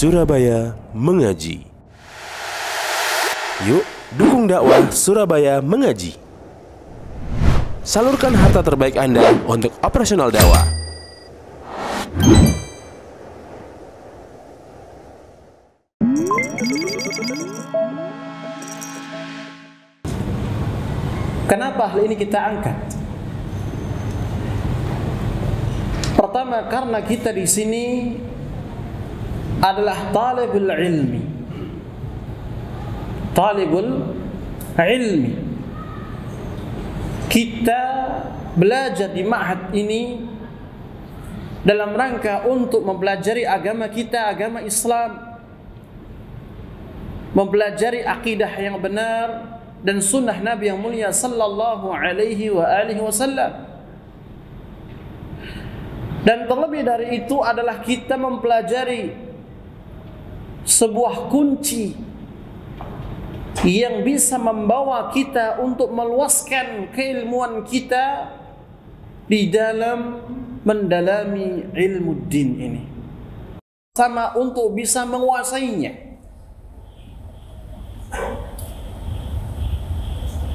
Surabaya Mengaji. Yuk, dukung dakwah Surabaya Mengaji. Salurkan harta terbaik Anda untuk operasional dakwah. Kenapa hal ini kita angkat? Pertama, karena kita di sini adalah talibul ilmi. Talibul ilmi. Kita belajar di ma'had ini dalam rangka untuk mempelajari agama kita, agama Islam, mempelajari akidah yang benar dan sunnah Nabi yang mulia sallallahu alaihi wa alihi wasallam. Dan terlebih dari itu adalah kita mempelajari sebuah kunci yang bisa membawa kita untuk meluaskan keilmuan kita di dalam mendalami ilmu din ini, sama untuk bisa menguasainya.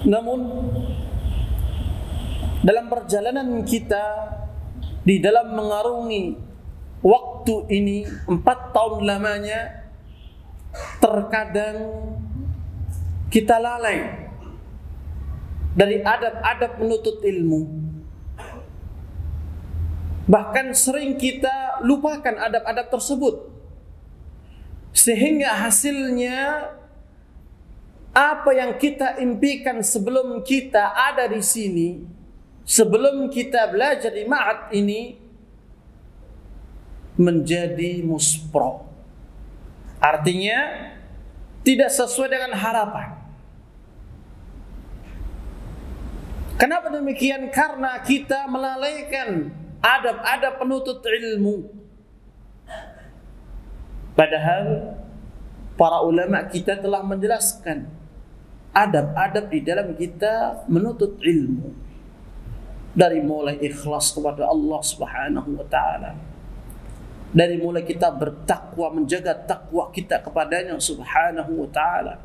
Namun dalam perjalanan kita di dalam mengarungi waktu ini 4 tahun lamanya, terkadang kita lalai dari adab-adab menuntut ilmu. Bahkan sering kita lupakan adab-adab tersebut, sehingga hasilnya apa yang kita impikan sebelum kita ada di sini, sebelum kita belajar di ma'had ini, menjadi muspro. Artinya tidak sesuai dengan harapan. Kenapa demikian? Karena kita melalaikan adab-adab penuntut ilmu. Padahal para ulama kita telah menjelaskan adab-adab di dalam kita menuntut ilmu, dari mulai ikhlas kepada Allah Subhanahu wa taala, dari mulai kita bertakwa, menjaga takwa kita kepadanya Subhanahu wa taala,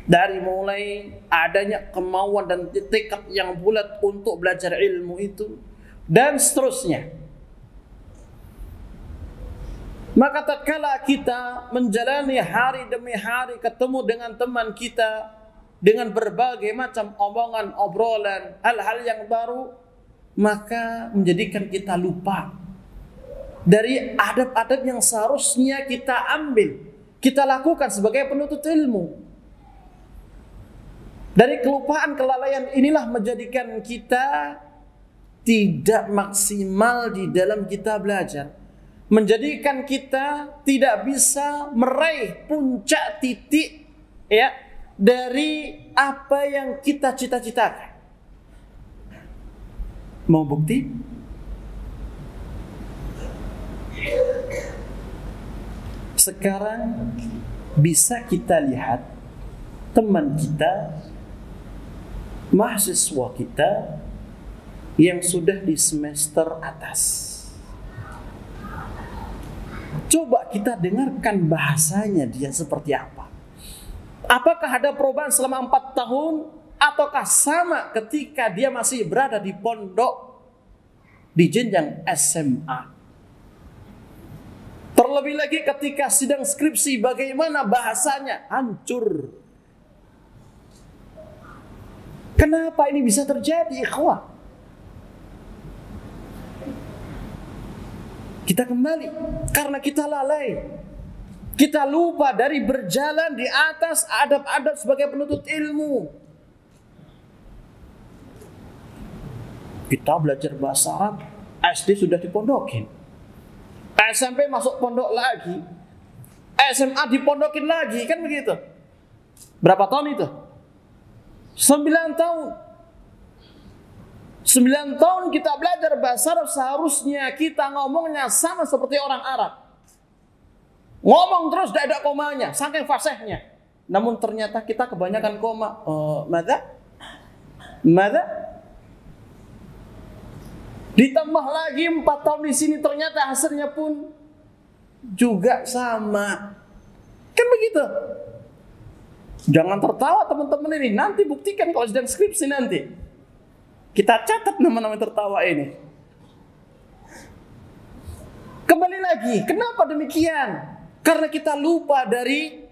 dari mulai adanya kemauan dan tekad yang bulat untuk belajar ilmu itu, dan seterusnya. Maka tatkala kita menjalani hari demi hari, ketemu dengan teman kita dengan berbagai macam omongan, obrolan, hal-hal yang baru, maka menjadikan kita lupa dari adab-adab yang seharusnya kita ambil, kita lakukan sebagai penuntut ilmu. Dari kelupaan, kelalaian inilah menjadikan kita tidak maksimal di dalam kita belajar, menjadikan kita tidak bisa meraih puncak titik dari apa yang kita cita-citakan. Mau bukti? Sekarang bisa kita lihat teman kita, mahasiswa kita yang sudah di semester atas. Coba kita dengarkan bahasanya dia seperti apa. Apakah ada perubahan selama 4 tahun? Ataukah sama ketika dia masih berada di pondok, di jenjang SMA? Terlebih lagi ketika sidang skripsi, bagaimana bahasanya? Hancur. Kenapa ini bisa terjadi, ikhwah? Kita kembali, karena kita lalai. Kita lupa dari berjalan di atas adab-adab sebagai penuntut ilmu. Kita belajar bahasa Arab, SD sudah dipondokin, SMP masuk pondok lagi, SMA dipondokin lagi, kan begitu. Berapa tahun itu? 9 tahun. 9 tahun kita belajar bahasa Arab, seharusnya kita ngomongnya sama seperti orang Arab. Ngomong terus tidak ada komanya, saking fasihnya. Namun ternyata kita kebanyakan koma. Mada? Ditambah lagi 4 tahun di sini, ternyata hasilnya pun juga sama. Kan begitu. Jangan tertawa teman-teman ini. Nanti buktikan kalau sedang skripsi nanti. Kita catat nama-nama tertawa ini. Kembali lagi, kenapa demikian? Karena kita lupa dari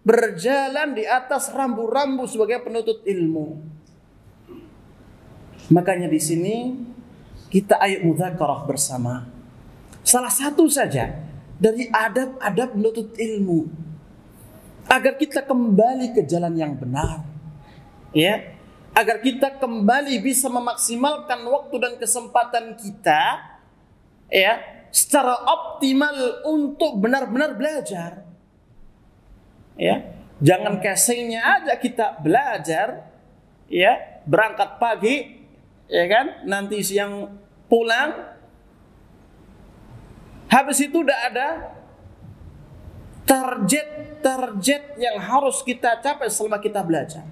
berjalan di atas rambu-rambu sebagai penuntut ilmu. Makanya di sini kita ayo mudzakarah bersama. Salah satu saja dari adab-adab menuntut ilmu agar kita kembali ke jalan yang benar. Ya, agar kita kembali bisa memaksimalkan waktu dan kesempatan kita ya secara optimal untuk benar-benar belajar. Ya, jangan casingnya aja kita belajar, ya, berangkat pagi, ya kan, nanti siang pulang, habis itu udah ada target yang harus kita capai selama kita belajar.